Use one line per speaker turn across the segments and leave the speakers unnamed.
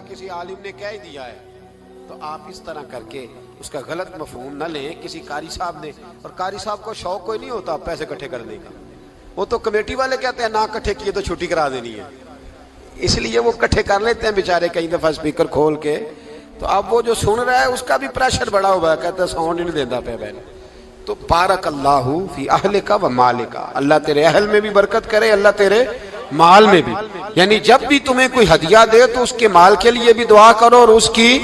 کسی عالم نے کہہ دیا ہے تو آپ اس طرح کر کے اس کا غلط مفہوم نہ لیں. کسی قاری صاحب نے, اور قاری صاحب کو شوق کوئی نہیں ہوتا پیسے اکٹھے کرنے کا, وہ تو کمیٹی والے کہتے ہیں نہ اکٹھے کیے تو چھٹی کرا دینی ہے, اس لیے وہ اکٹھے کر لیتے ہیں بیچارے کئی دفعہ اسپیکر کھول کے. تو اب وہ جو سن رہا ہے اس کا بھی پریشر بڑا ہوا ہے, کہتا ہے ساؤنڈ نہیں دیتا پہ بہن. تو بارک اللہ فی اہلک و مالک, اللہ تیرے اہل میں بھی برکت کرے, اللہ تیرے مال میں بھی. یعنی جب بھی تمہیں کوئی ہدیہ دے تو اس کے مال کے لیے بھی دعا کرو اور اس کی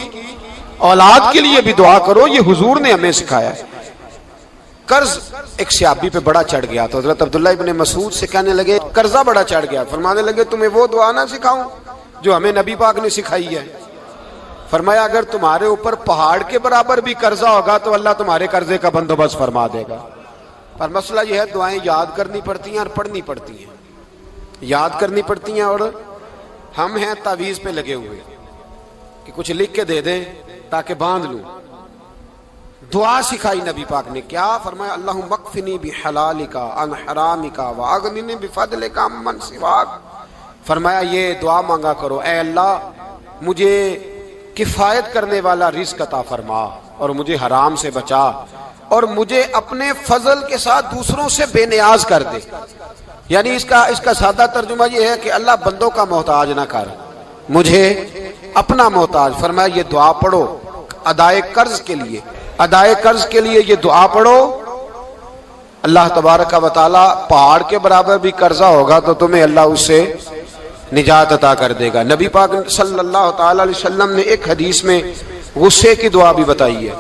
اولاد کے لیے بھی دعا کرو. یہ حضور نے ہمیں سکھایا ہے. قرض ایک صحابی پہ بڑا چڑھ گیا تو حضرت عبداللہ ابن مسعود سے کہنے لگے قرضہ بڑا چڑھ گیا. فرمانے لگے تمہیں وہ دعا نہ سکھاؤں جو ہمیں نبی پاک نے سکھائی ہے. فرمایا اگر تمہارے اوپر پہاڑ کے برابر بھی قرضہ ہوگا تو اللہ تمہارے قرضے کا بندوبست فرما دے گا. پر مسئلہ یہ ہے دعائیں یاد کرنی پڑتی ہیں اور پڑھنی پڑتی ہیں. یاد کرنی پڑتی ہیں اور ہم ہیں تعویذ پہ لگے ہوئے کہ کچھ لکھ کے دے دیں تاکہ باندھ لوں. دعا سکھائی نبی پاک نے, کیا فرمایا اللہم اکفنی بحلالک عن حرامک واغننی بفضلک عمن سواک. فرمایا یہ دعا مانگا کرو, اے اللہ مجھے کفایت کرنے والا رزق عطا فرما اور مجھے حرام سے بچا اور مجھے اپنے فضل کے ساتھ دوسروں سے بے نیاز کر دے. یعنی اس کا سادہ ترجمہ یہ ہے کہ اللہ بندوں کا محتاج نہ کر, مجھے اپنا محتاج. فرمایا یہ دعا پڑھو ادائے قرض کے لیے, ادائے قرض کے لیے یہ دعا پڑھو. اللہ تبارک و تعالی پہاڑ کے برابر بھی قرضہ ہوگا تو تمہیں اللہ اس سے نجات عطا کر دے گا. نبی پاک صلی اللہ تعالی علیہ وسلم نے ایک حدیث میں غصے کی دعا بھی بتائی ہے.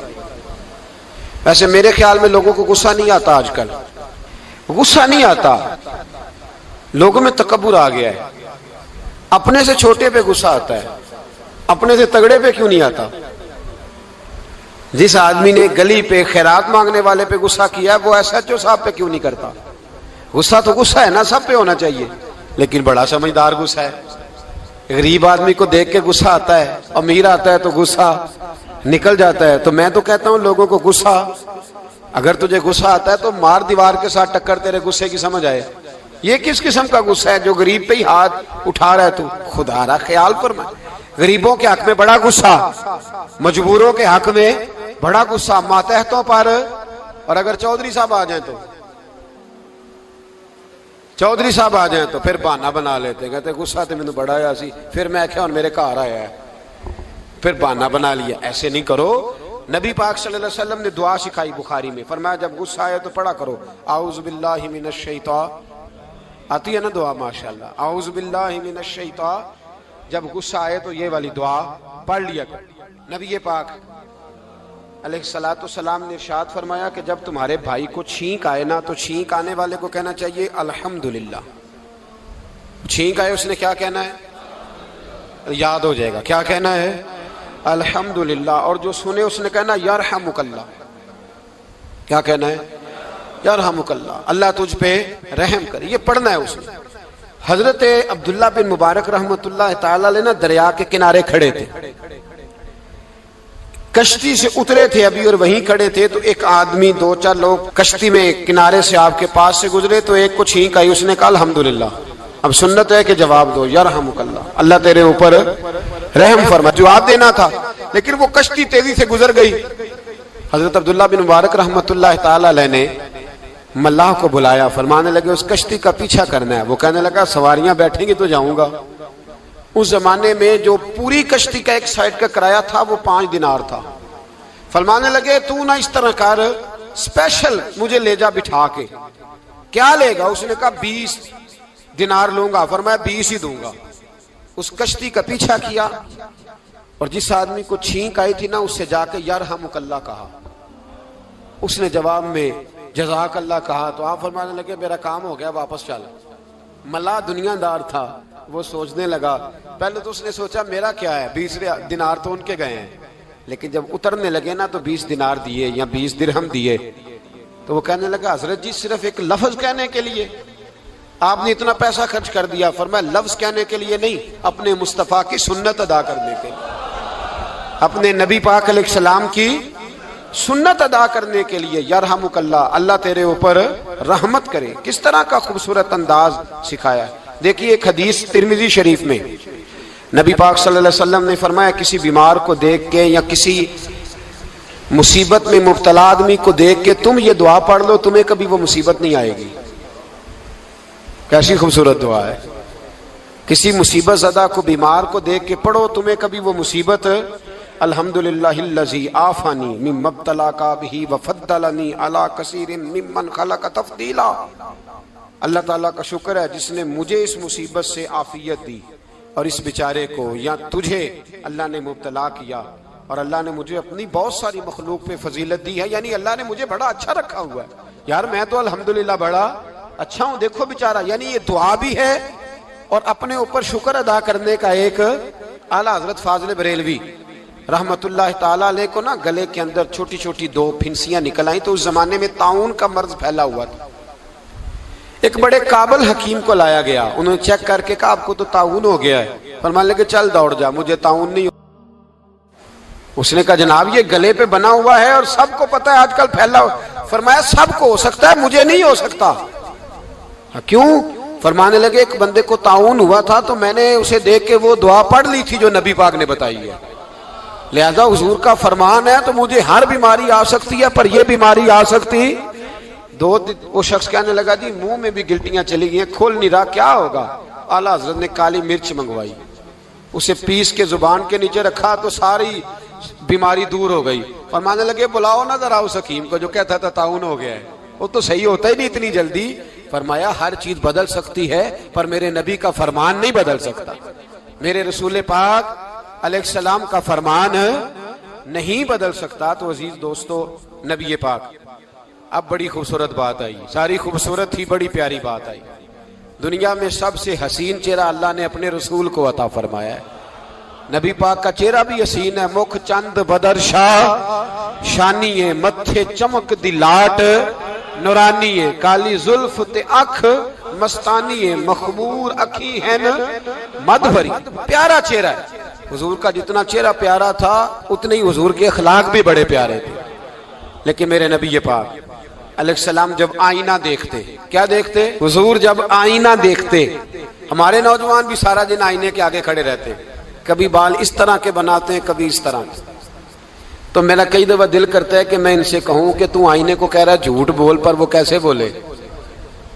ویسے میرے خیال میں لوگوں کو غصہ نہیں آتا, آج کل غصہ نہیں آتا, لوگوں میں تکبر آ گیا ہے. اپنے سے چھوٹے پہ غصہ آتا ہے, اپنے سے تگڑے پہ کیوں نہیں آتا؟ جس آدمی نے گلی پہ خیرات مانگنے والے پہ غصہ کیا وہ ایس ایچ او صاحب پہ کیوں نہیں کرتا؟ غصہ تو غصہ ہے نا, سب پہ ہونا چاہیے, لیکن بڑا سمجھدار غصہ ہے. غریب آدمی کو دیکھ کے غصہ آتا ہے, امیر آتا ہے تو غصہ نکل جاتا ہے. تو میں تو کہتا ہوں لوگوں کو غصہ, اگر تجھے غصہ آتا ہے تو مار دیوار کے ساتھ ٹکر تیرے غصے کی سمجھ آئے. یہ کس قسم کا غصہ ہے جو غریب پہ ہی ہاتھ اٹھا رہا ہے؟ تو خدا را خیال فرما. غریبوں کے حق میں بڑا غصہ, مجبوروں کے حق میں بڑا غصہ, ماتحتوں پر. اور اگر چودھری صاحب آ جائیں تو چودھری صاحب آ جائیں تو پھر بہانہ بنا لیتے, کہتے غصہ تو میں نے بڑا آیا سی, پھر میں کیا میرے گھر آیا ہے, پھر بہانہ بنا لیا. ایسے نہیں کرو. نبی پاک صلی اللہ علیہ وسلم نے دعا سکھائی بخاری میں, فرمایا جب غصہ آئے تو پڑھا کرو اعوذ باللہ من الشیطان. آتی ہے نا دعا ماشاءاللہ, اعوذ باللہ من الشیطان. جب غصہ آئے تو یہ والی دعا پڑھ لیا کرو. نبی پاک علیہ الصلوۃ والسلام نے ارشاد فرمایا کہ جب تمہارے بھائی کو چھینک آئے نا تو چھینک آنے والے کو کہنا چاہیے الحمدللہ. چھینک آئے اس نے کیا کہنا ہے؟ یاد ہو جائے گا کیا کہنا ہے؟ الحمدللہ. اور جو سنے اس نے کہنا یرحمک اللہ. کیا کہنا ہے؟ یرحمک اللہ, اللہ تجھ پہ رحم کرے. یہ پڑھنا ہے اس نے. حضرت عبداللہ بن مبارک رحمۃ اللہ تعالی علیہ نا دریا کے کنارے کھڑے تھے, کشتی سے اترے تھے ابھی اور وہیں کھڑے تھے. تو ایک آدمی, دو چار لوگ کشتی میں کنارے سے آپ کے پاس سے گزرے تو ایک کو چھینک آئی, اس نے کہا الحمدللہ. اب سنت ہے کہ جواب دو یرحمک اللہ, اللہ تیرے اوپر رحم فرما. جواب دینا تھا لیکن وہ کشتی تیزی سے گزر گئی. حضرت عبداللہ بن مبارک رحمۃ اللہ تعالی علیہ نے ملاح کو بلایا, فرمانے لگے اس کشتی کا پیچھا کرنا ہے. وہ کہنے لگا سواریاں بیٹھیں گی تو جاؤں گا. اس زمانے میں جو پوری کشتی کا ایک سائیڈ کا کرایہ تھا وہ 5 دینار تھا. فرمانے لگے تو نہ اس طرح کر, اسپیشل مجھے لے جا بٹھا کے. کیا لے گا؟ اس نے کہا 20 دینار لوں گا. فرمایا 20 ہی دوں گا. اس کشتی کا پیچھا کیا اور جس آدمی کو چھینک آئی تھی نا اس سے جا کے یرحمک اللہ کہا. اس نے جواب میں جزاک اللہ کہا. تو آپ فرمانے لگے میرا کام ہو گیا, واپس چل. ملا دنیا دار تھا, وہ سوچنے لگا. پہلے تو اس نے سوچا میرا کیا ہے, 20 دینار تو ان کے گئے ہیں. لیکن جب اترنے لگے نا تو 20 دینار دیے یا 20 درہم دیے. تو وہ کہنے لگا حضرت جی صرف ایک لفظ کہنے کے لیے آپ نے اتنا پیسہ خرچ کر دیا. فرمایا لفظ کہنے کے لیے نہیں, اپنے مصطفیٰ کی سنت ادا کرنے کے لیے, اپنے نبی پاک علیہ السلام کی سنت ادا کرنے کے لیے. یرحمک اللہ, اللہ تیرے اوپر رحمت کرے. کس طرح کا خوبصورت انداز سکھایا ہے. دیکھیے ایک حدیث ترمذی شریف میں نبی پاک صلی اللہ علیہ وسلم نے فرمایا کسی بیمار کو دیکھ کے یا کسی مصیبت میں مبتلا آدمی کو دیکھ کے تم یہ دعا پڑھ لو، تمہیں کبھی وہ مصیبت نہیں آئے گی۔ کیسی خوبصورت دعا ہے۔ کسی مصیبت زدہ کو بیمار کو دیکھ کے پڑھو، تمہیں کبھی وہ مصیبت الحمدللہ الذی عافانی مما ابتلاک بہ وفضلنی علی کثیر ممن خلق تفضیلا۔ اللہ تعالیٰ کا شکر ہے جس نے مجھے اس مصیبت سے عافیت دی اور اس بیچارے کو یا تجھے اللہ نے مبتلا کیا، اور اللہ نے مجھے اپنی بہت ساری مخلوق پہ فضیلت دی ہے، یعنی اللہ نے مجھے بڑا اچھا رکھا ہوا ہے یار، میں تو الحمدللہ بڑا اچھا ہوں، دیکھو بیچارہ۔ یعنی یہ دعا بھی ہے اور اپنے اوپر شکر ادا کرنے کا ایک اعلیٰ حضرت فاضل بریلوی رحمت اللہ تعالیٰ علیہ کو نا گلے کے اندر چھوٹی چھوٹی 2 پھنسیاں نکل آئیں، تو اس زمانے میں طاعون کا مرض پھیلا ہوا تھا۔ ایک بڑے قابل حکیم کو لایا گیا، انہوں نے چیک کر کے کہا آپ کو تو طاعون ہو گیا ہے۔ فرمانے لگے چل دوڑ جا، مجھے طاعون نہیں۔ اس نے کہا جناب یہ گلے پہ بنا ہوا ہے اور سب کو پتہ ہے آج کل پھیلا ہوا۔ فرمایا سب کو ہو سکتا ہے، مجھے نہیں ہو سکتا۔ کیوں؟ فرمانے لگے ایک بندے کو طاعون ہوا تھا تو میں نے اسے دیکھ کے وہ دعا پڑھ لی تھی جو نبی پاک نے بتائی ہے، لہذا حضور کا فرمان ہے تو مجھے ہر بیماری آ سکتی ہے پر یہ بیماری آ سکتی۔ وہ شخص کہنے لگا جی منہ میں بھی گلٹیاں چلی گئی ہیں، کھول نہیں رہا، کیا ہوگا؟ اعلیٰ حضرت نے کالی مرچ منگوائی، اسے پیس کے زبان کے نیچے رکھا تو ساری بیماری دور ہو گئی۔ فرمانے لگے بلاؤ نہ ذرا اس حکیم کو جو کہتا تھا طاعون ہو گیا ہے، وہ تو صحیح ہوتا ہی نہیں اتنی جلدی۔ فرمایا ہر چیز بدل سکتی ہے پر میرے نبی کا فرمان نہیں بدل سکتا، میرے رسول پاک علیہ السلام کا فرمان نہیں بدل سکتا۔ تو عزیز دوستو، نبی پاک اب بڑی خوبصورت بات آئی، ساری خوبصورت تھی، بڑی پیاری بات آئی۔ دنیا میں سب سے حسین چہرہ اللہ نے اپنے رسول کو عطا فرمایا ہے۔ نبی پاک کا چہرہ بھی حسین ہے، مکھ چند بدر شاہ شانی ہے، متھے چمک دی لاٹ نورانی ہے، کالی زلف تے اکھ مستانی ہے، مخمور اکھی ہے مد بھری۔ پیارا چہرہ ہے حضور کا، جتنا چہرہ پیارا تھا اتنے ہی حضور کے اخلاق بھی بڑے پیارے تھے۔ لیکن میرے نبی پاک علیہ السلام جب آئینہ دیکھتے، کیا دیکھتے؟ حضور جب آئینہ دیکھتے، ہمارے نوجوان بھی سارا دن آئینے کے آگے کھڑے رہتے، کبھی بال اس طرح کے بناتے ہیں کبھی اس طرح، تو میرا کئی دفعہ دل کرتا ہے کہ میں ان سے کہوں کہ تو آئینے کو کہہ رہا ہے جھوٹ بول، پر وہ کیسے بولے؟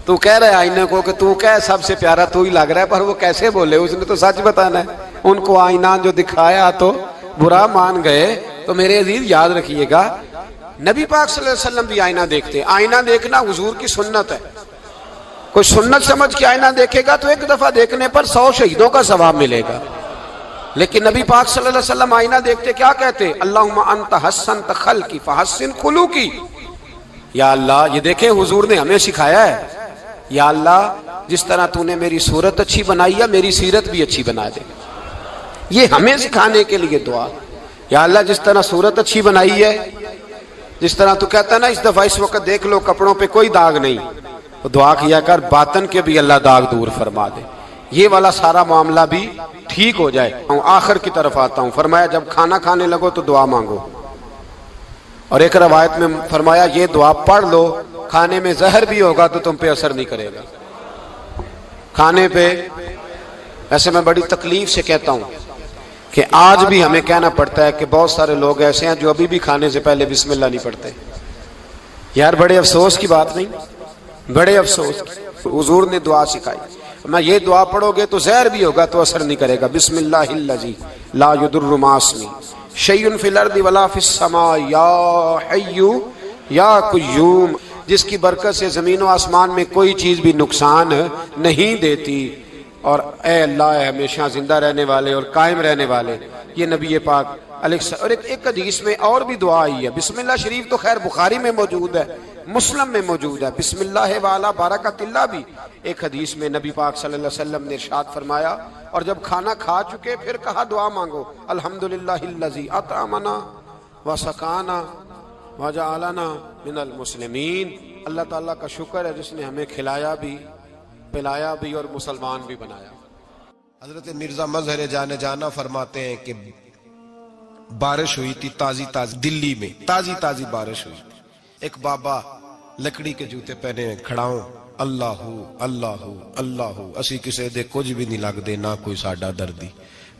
تو کہہ رہا ہے آئینے کو کہ تو کہہ سب سے پیارا تو ہی لگ رہا ہے، پر وہ کیسے بولے؟ اس نے تو سچ بتانا ہے۔ ان کو آئینہ جو دکھایا تو برا مان گئے۔ تو میرے عزیز یاد رکھیے گا، نبی پاک صلی اللہ علیہ وسلم بھی آئینہ دیکھتے۔ آئینہ دیکھنا حضور کی سنت ہے، کوئی سنت سمجھ کے آئینہ دیکھے گا تو ایک دفعہ دیکھنے پر 100 شہیدوں کا ثواب ملے گا۔ لیکن نبی پاک صلی اللہ علیہ وسلم آئینہ دیکھتے کیا کہتے؟ اللہم انت حسنت خلقی فحسن خلوقی۔ یا اللہ، یہ دیکھیں حضور نے ہمیں سکھایا ہے، یا اللہ جس طرح تو نے میری صورت اچھی بنائی ہے میری سیرت بھی اچھی بنا دے۔ یہ ہمیں سکھانے کے لیے دعا، یا اللہ جس طرح صورت اچھی بنائی ہے، جس طرح تو کہتا ہے نا اس دفعہ اس وقت دیکھ لو کپڑوں پہ کوئی داغ نہیں، تو دعا کیا کر باطن کے بھی اللہ داغ دور فرما دے، یہ والا سارا معاملہ بھی ٹھیک ہو جائے۔ آخر کی طرف آتا ہوں، فرمایا جب کھانا کھانے لگو تو دعا مانگو، اور ایک روایت میں فرمایا یہ دعا پڑھ لو، کھانے میں زہر بھی ہوگا تو تم پہ اثر نہیں کرے گا۔ کھانے پہ ایسے میں بڑی تکلیف سے کہتا ہوں کہ آج بھی ہمیں کہنا پڑتا ہے کہ بہت سارے لوگ ایسے ہیں جو ابھی بھی کھانے سے پہلے بسم اللہ نہیں پڑھتے۔ یار بڑے افسوس کی بات نہیں؟ بڑے افسوس۔ حضور نے دعا سکھائی، میں یہ دعا پڑھو گے تو زہر بھی ہوگا تو اثر نہیں کرے گا۔ بسم اللہ الذی لا یضر مع اسمہ شیء فی الارض ولا فی السماء یا حی یا قیوم، جس کی برکت سے زمین و آسمان میں کوئی چیز بھی نقصان نہیں دیتی، اور اے اللہ اے ہمیشہ زندہ رہنے والے اور قائم رہنے والے۔ یہ نبی پاک علیہ السلام۔ اور ایک حدیث میں اور بھی دعا آئی ہے، بسم اللہ شریف تو خیر بخاری میں موجود ہے، مسلم میں موجود ہے، بسم اللہ وعلی برکت اللہ بھی ایک حدیث میں نبی پاک صلی اللہ علیہ وسلم نے ارشاد فرمایا۔ اور جب کھانا کھا چکے پھر کہا دعا مانگو، الحمدللہ الذی اطعمنا وسقانا وجعلنا من المسلمین۔ اللہ تعالیٰ کا شکر ہے جس نے ہمیں کھلایا بھی پلایا بھی اور مسلمان بھی بنایا۔
حضرت مرزا مظہر جانے جانا فرماتے ہیں کہ بارش ہوئی تھی تازی تازی، دلی میں تازی تازی بارش ہوئی تھی، ایک بابا لکڑی کے جوتے پہنے کھڑا ہوں، اللہ اللہ اللہ اسی کسے دے کچھ بھی نہیں لگ دے نہ کوئی ساڈا دردی،